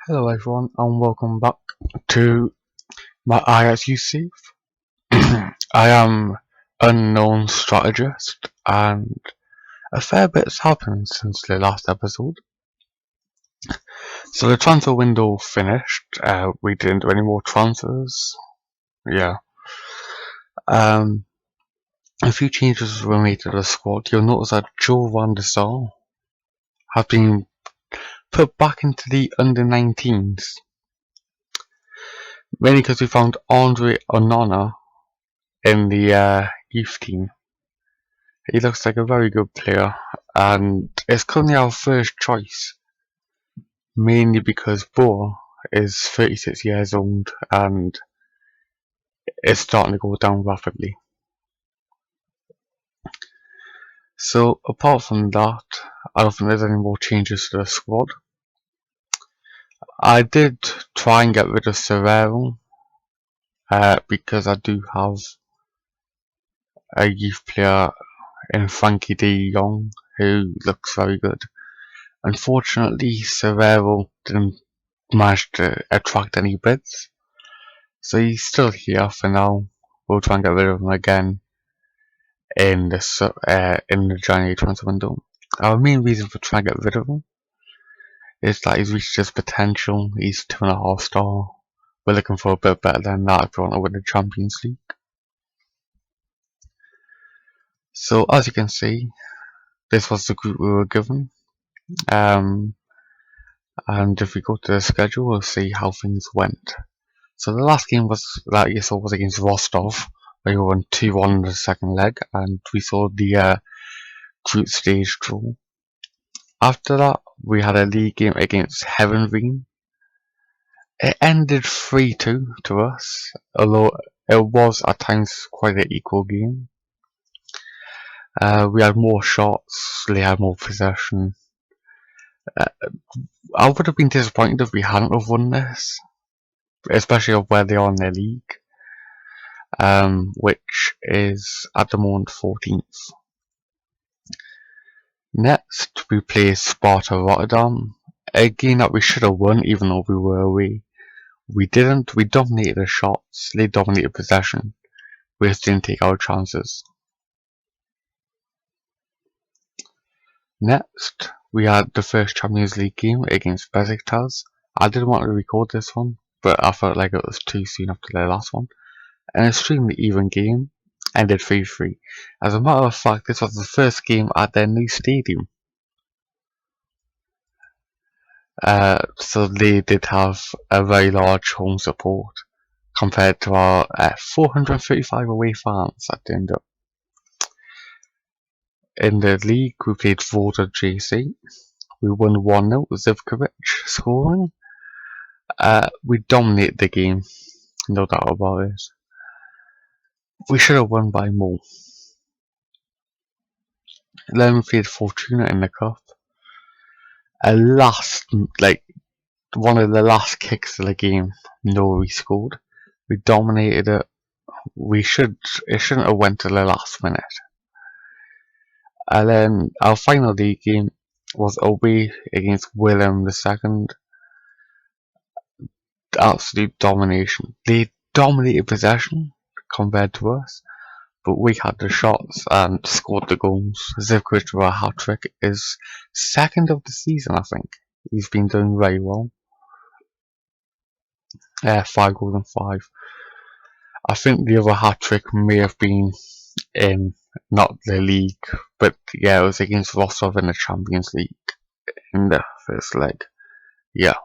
Hello everyone and welcome back to my Ajax UC. I am unknown strategist and a fair bit's happened since the last episode. So the transfer window finished, we didn't do any more transfers. Yeah. A few changes were made to the squad. You'll notice that Joe van der Sar has been put back into the under-19s. Mainly because we found Andre Onana in the youth team. He looks like a very good player and is currently our first choice, mainly because Boa is 36 years old and is starting to go down rapidly. So apart from that, I don't think there's any more changes to the squad. I did try and get rid of Serrero because I do have a youth player in Frankie de Jong who looks very good. Unfortunately, Serrero didn't manage to attract any bids, so he's still here for now. We'll try and get rid of him again in the January transfer window. Our main reason for trying to get rid of him is that he's reached his potential. He's 2.5 star. We're looking for a bit better than that if we want to win the Champions League. So as you can see, this was the group we were given. And if we go to the schedule, we'll see how things went. So the last game that you saw was against Rostov, where we won 2-1 in the second leg, and we saw the group stage draw. After that, we had a league game against Heavenveen. It ended 3-2 to us, although it was at times quite an equal game. We had more shots, they had more possession. I would have been disappointed if we hadn't have won this, especially of where they are in their league, which is at the moment 14th. Next, we play Sparta Rotterdam, a game that we should have won even though we were away. We didn't, we dominated the shots, they dominated possession, we just didn't take our chances. Next, we had the first Champions League game against Besiktas. I didn't want to record this one, but I felt like it was too soon after the last one. An extremely even game, ended 3-3. As a matter of fact, this was the first game at their new stadium. So they did have a very large home support compared to our 435 away fans that turned up. In the league, we played Voda JC. We won 1-0 with Zivkovic scoring. We dominated the game, no doubt about it. We should have won by more. Then we played Fortuna in the cup. One of the last kicks of the game, we scored. We dominated it. It shouldn't have went to the last minute. And then our final league game was away against Willem II. Absolute domination. They dominated possession compared to us, but we had the shots and scored the goals. Zivkovic with a hat-trick is second of the season, I think. He's been doing very well. 5 goals and 5. I think the other hat-trick may have been in not the league, but yeah, it was against Rostov in the Champions League in the first leg. Yeah.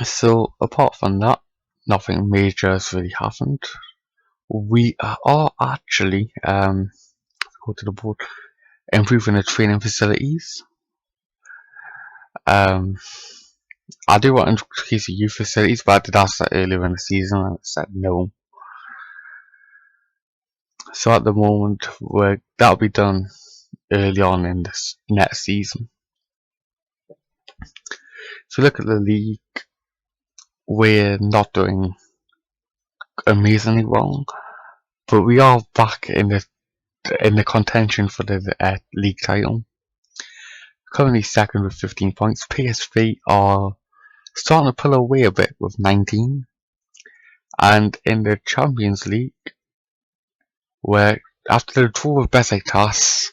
So apart from that, nothing major has really happened. We are actually go to the board, improving the training facilities. I do want to increase the youth facilities, but I did ask that earlier in the season and it said no. So at the moment, that'll be done early on in this next season. If you look at the league, we're not doing amazingly well, but we are back in the contention for the league title. currently second with 15 points. PSV are starting to pull away a bit with 19. And in the Champions League, where after the draw with Besiktas,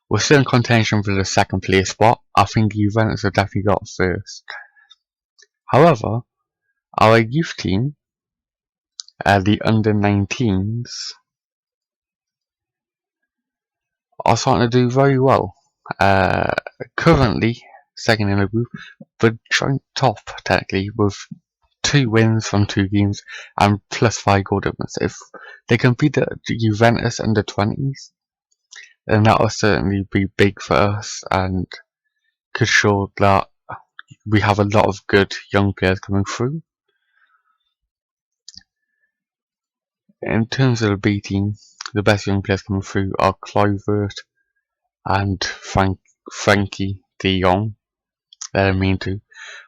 we're still in contention for the second place spot. I think Juventus have definitely got first. However, our youth team, the under-19s, are starting to do very well. Currently second in the group, but joint top technically with 2 wins from 2 games and plus 5 goal difference. If they can beat the Juventus under 20s, then that will certainly be big for us and could show that we have a lot of good young players coming through. In terms of the B team, the best young players coming through are Kluivert and Frankie de Jong. They're the main 2.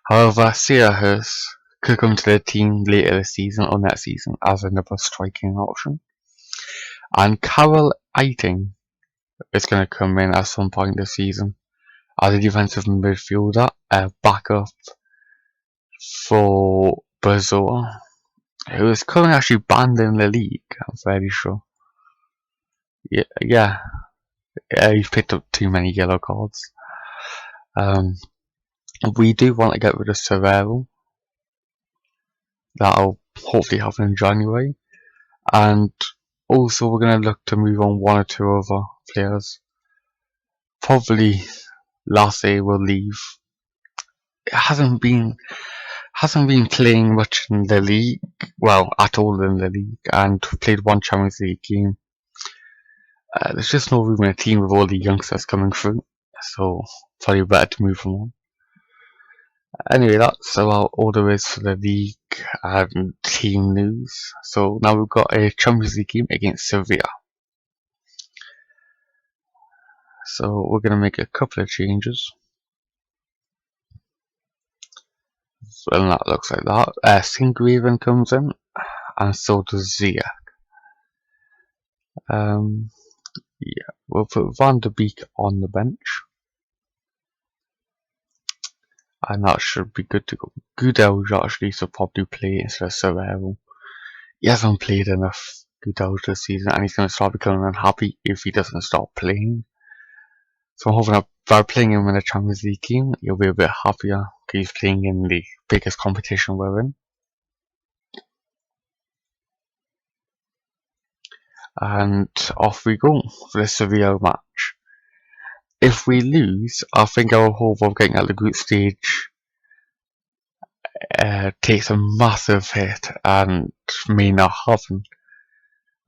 However, Sierhurst could come to the team later this season or next season as another striking option. And Carol Eiting is going to come in at some point this season as a defensive midfielder, backup for Bazoa, who is currently actually banned in the league, I'm fairly sure. Yeah, he's picked up too many yellow cards. We do want to get rid of Serrero. That'll hopefully happen in January. And also we're going to look to move on 1 or 2 other players. Probably Lasse will leave. It hasn't been playing much in the league, well, at all in the league, and played 1 Champions League game. There's just no room in a team with all the youngsters coming through, so probably better to move them on. Anyway, that's about all there is for the league and team news. So now we've got a Champions League game against Sevilla. So we're going to make a couple of changes. And that looks like that. Singraven comes in, and so does Ziyech. Yeah, we'll put Van de Beek on the bench. And that should be good to go. Goudelj actually should probably play instead of Serrero. He hasn't played enough Goudelj this season, and he's going to start becoming unhappy if he doesn't start playing. So I'm hoping that by playing him in a Champions League game, he'll be a bit happier because he's playing in the biggest competition we're in. And off we go for the Sevilla match. If we lose, I think our hope of getting out of the group stage takes a massive hit and may not happen.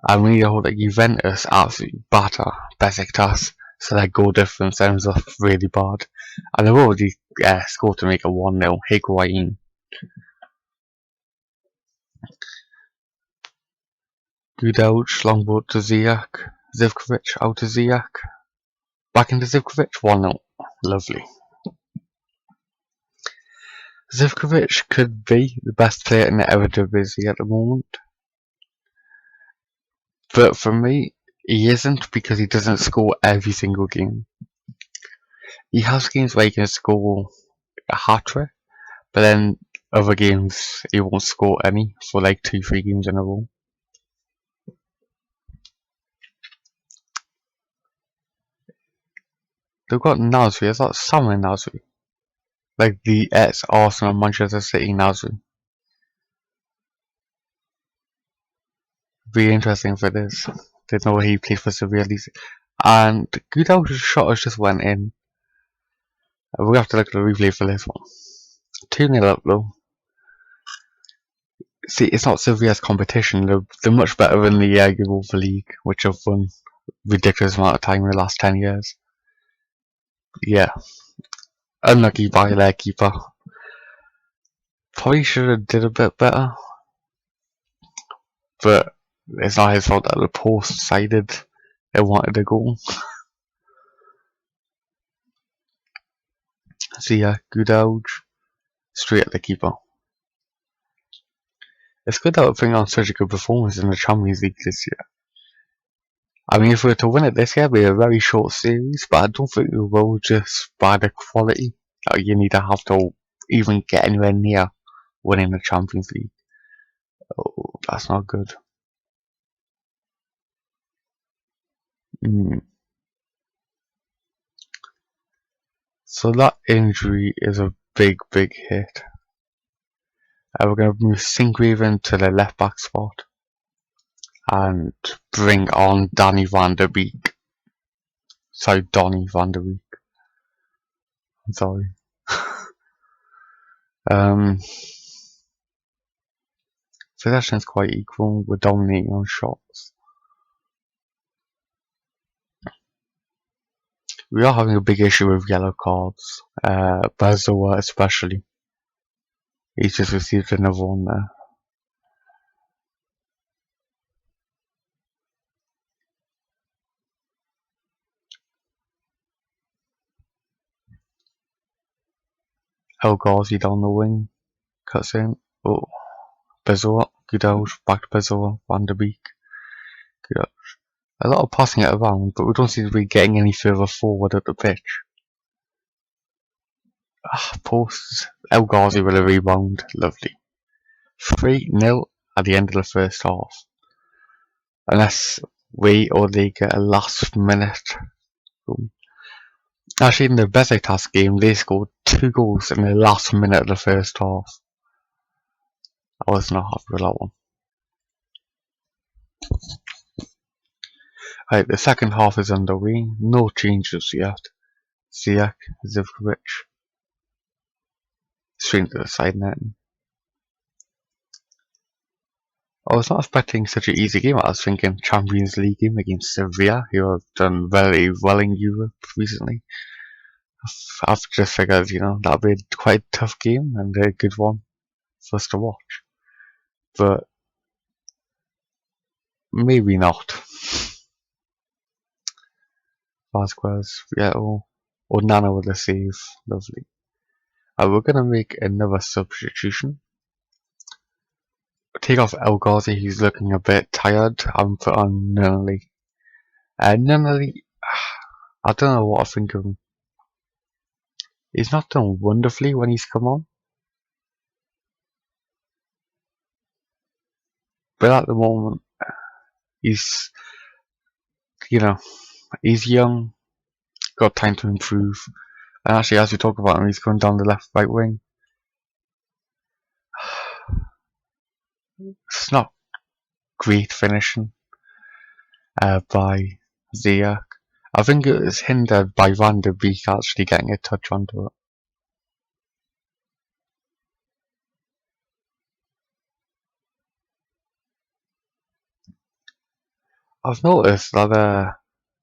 And we need to hope that Juventus absolutely batter Besiktas so that goal difference ends up really bad. And they've already scored to make a 1-0. Higuain. Goudelj, long ball to Ziyech. Zivkovic out to Ziyech. Back into Zivkovic, 1-0. Lovely. Zivkovic could be the best player in the Eredivisie at the moment. But for me, he isn't because he doesn't score every single game. He has games where he can score a hat-trick, but then other games he won't score any for like 2-3 games in a row. They've got Nasri, is that Samuel Nasri? Like the ex-Arsenal Manchester City Nasri. Be interesting if it is. Didn't know he played for Sevilla. And Goudelj's shot has just went in. We have to look at the replay for this one. 2-0 up though. See, it's not Sevilla's competition. They're much better in the Europa League, which have won ridiculous amount of time in the last 10 years. Yeah. Unlucky by their keeper. Probably should have did a bit better. But it's not his fault that the post decided it wanted a goal. See ya, Goudelj. Straight at the keeper. It's good that we're putting on such a good performance in the Champions League this year. I mean, if we were to win it this year, it'd be a very short series, but I don't think we will just by the quality. You need to have to even get anywhere near winning the Champions League. Oh, that's not good. So that injury is a big, big hit. We're going to move Singgraven to the left back spot and bring on Danny van der Beek. Sorry, Donny van der Beek. I'm sorry. Possession is quite equal. We're dominating on shots. We are having a big issue with yellow cards. Bazoa especially. He's just received another one there. El Ghazi down the wing. Cuts in. Oh. Bazoa. Good out. Back to Bazoa. Van der Beek. Good out. A lot of passing it around, but we don't seem to be getting any further forward at the pitch. Posts. El Ghazi with a rebound. Lovely. 3-0 at the end of the first half. Unless we or they get a last minute goal. Actually, in the Besiktas game, they scored 2 goals in the last minute of the first half. I was not happy with that one. Right, the second half is underway. No changes yet. Ziyech, Zivkovic. Straight to the side net. I was not expecting such an easy game. I was thinking Champions League game against Sevilla, who have done very well in Europe recently. I've just figured, that'll be quite a tough game and a good one for us to watch. But maybe not. Vasquez, yeah, or Nana with a save. Lovely. We're going to make another substitution. Take off El Ghazi, he's looking a bit tired, and put on Nunnally. Nunnally, I don't know what I think of him. He's not done wonderfully when he's come on. But at the moment, he's young, got time to improve. And actually, as we talk about him, he's going down the right wing. It's not great finishing by Ziyech. I think it was hindered by Van der Beek actually getting a touch onto it. I've noticed that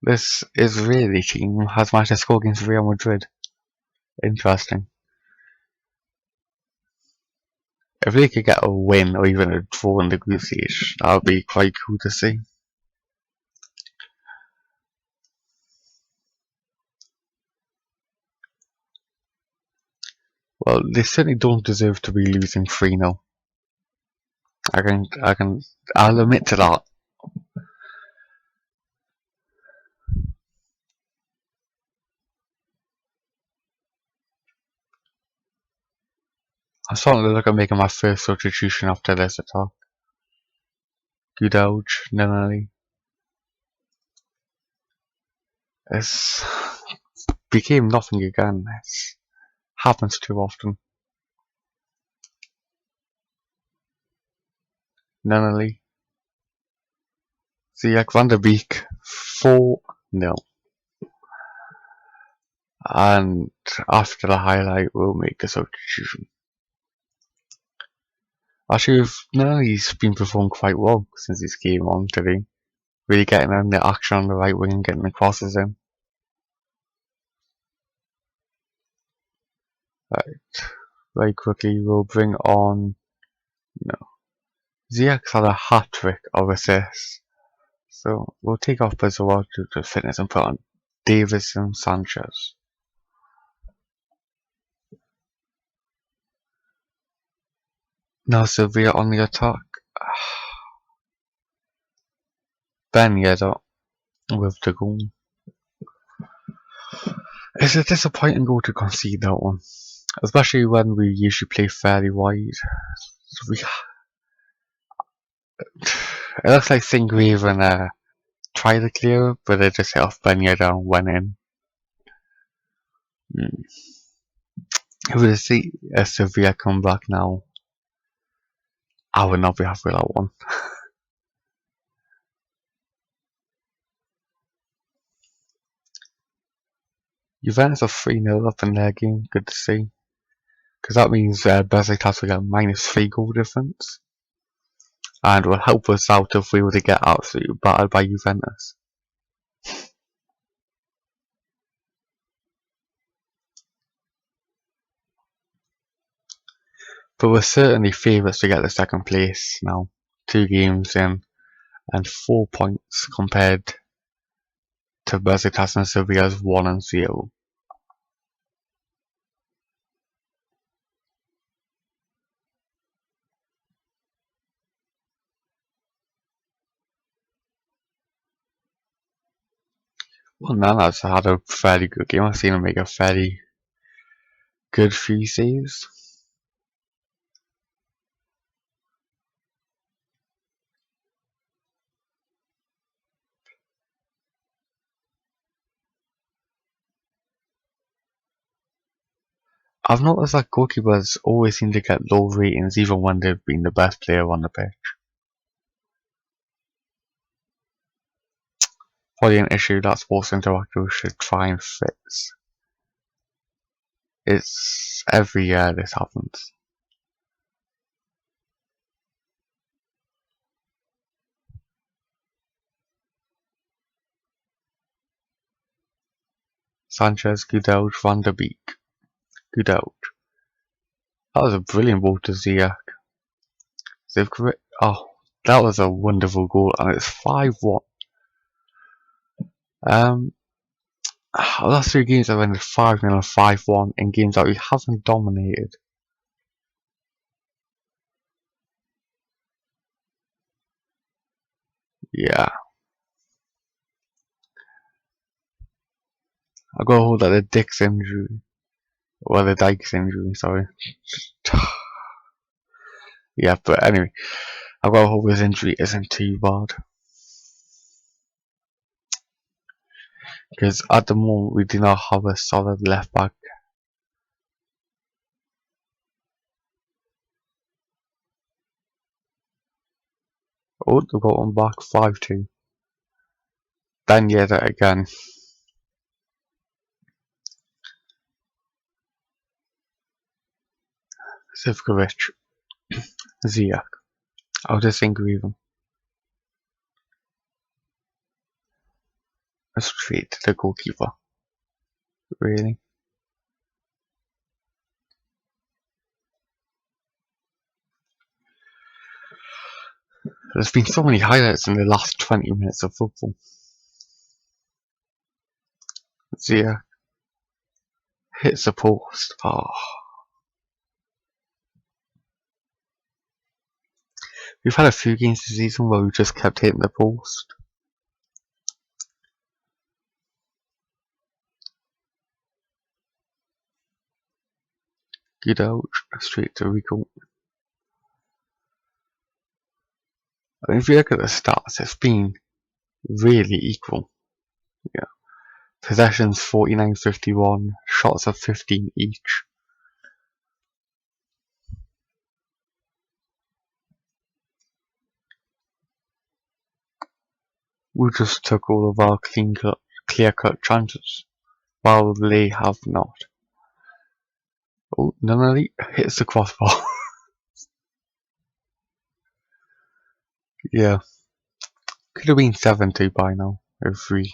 this Israeli team has managed to score against Real Madrid. Interesting. If they could get a win or even a draw in the group stage, that would be quite cool to see. Well, they certainly don't deserve to be losing 3-0. I'll admit to that. I'm starting to look at making my first substitution after this attack. Good ouch, Nunnally. It's became nothing again. It happens too often. Nunnally. Ziyech Van der Beek 4-0. And after the highlight, we'll make a substitution. Actually, Nunnally's been performing quite well since he came on today. Really getting in the action on the right wing and getting the crosses in. Right. Very quickly, we'll bring on. Ziyech's had a hat trick of assists. So we'll take off Bazoa due to fitness and put on Davison Sanchez. Now Sevilla on the attack. Ben Yedder. with the goal. It's a disappointing goal to concede that one, especially when we usually play fairly wide. It looks like Singgraven tried to clear it, but it just hit off Benyeda and went in. If we see a Sevilla come back now, I would not be happy with that one. Juventus are 3-0 up in their game, good to see. Because that means Besiktas will get -3 goal difference. And will help us out if we were to get absolutely battered by Juventus. But we're certainly favourites to get the second place now. 2 games in and 4 points compared to Besiktas and Sevilla's 1 and 0. Well, Nana's had a fairly good game. I've seen him make a fairly good few saves. I've noticed that goalkeepers always seem to get low ratings even when they've been the best player on the pitch. Probably an issue that Sports Interactive should try and fix. It's every year this happens. Sanchez, Gudelt, Van der Beek. Gudelt. That was a brilliant ball to Ziyech. Oh, that was a wonderful goal, and it's 5-1. Last 3 games have ended 5-0 and 5-1 in games that we haven't dominated. Yeah. I got a hold of the Dykes injury. Well, the Dykes injury, sorry. Yeah, but anyway, I got a hope his injury isn't too bad. Because at the moment we do not have a solid left back. Oh, they got one back, 5-2. Then yet again. Zivkovic. Ziyech. I was just angry with him. Straight to the goalkeeper. Really? There's been so many highlights in the last 20 minutes of football. Ziyech hits the post. Oh. We've had a few games this season where we just kept hitting the post. Good out, straight to Rico. I mean, if you look at the stats, it's been really equal. Yeah. Possessions 49-51, shots of 15 each. We just took all of our clear-cut chances, while they have not. Oh, Nunali hits the crossbar. Yeah. Could have been 7-2 by now if we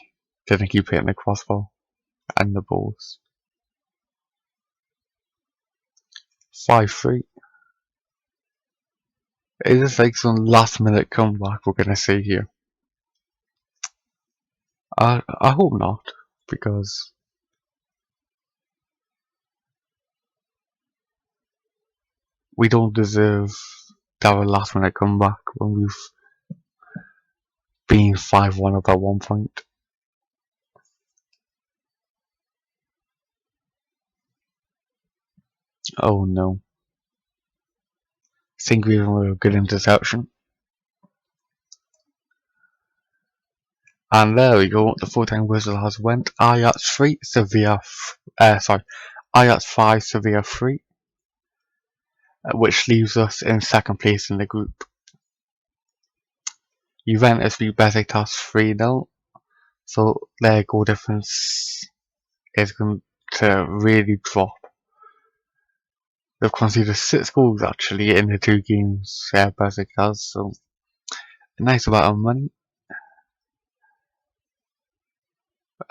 didn't keep hitting the crossbar and the balls. 5-3. Is this like some last minute comeback we're gonna see here? I hope not, because we don't deserve to have a last minute comeback when we've been 5-1 up at one point. Oh no. Think we even with a good interception. And there we go, the full-time whistle has went. Ajax 3, Ajax 5, Sevilla 3, which leaves us in second place in the group. Juventus beat Besiktas 3-0, so their goal difference is going to really drop. They've conceded 6 goals actually in the 2 games, Besiktas, so a nice amount of money.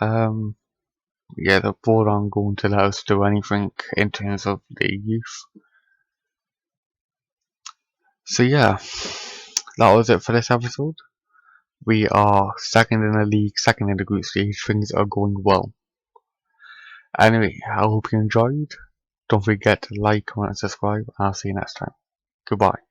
Yeah, the board aren't going to let us do anything in terms of the youth. So yeah, that was it for this episode. We are second in the league, second in the group stage, things are going well. Anyway, I hope you enjoyed. Don't forget to like, comment and subscribe, and I'll see you next time. Goodbye.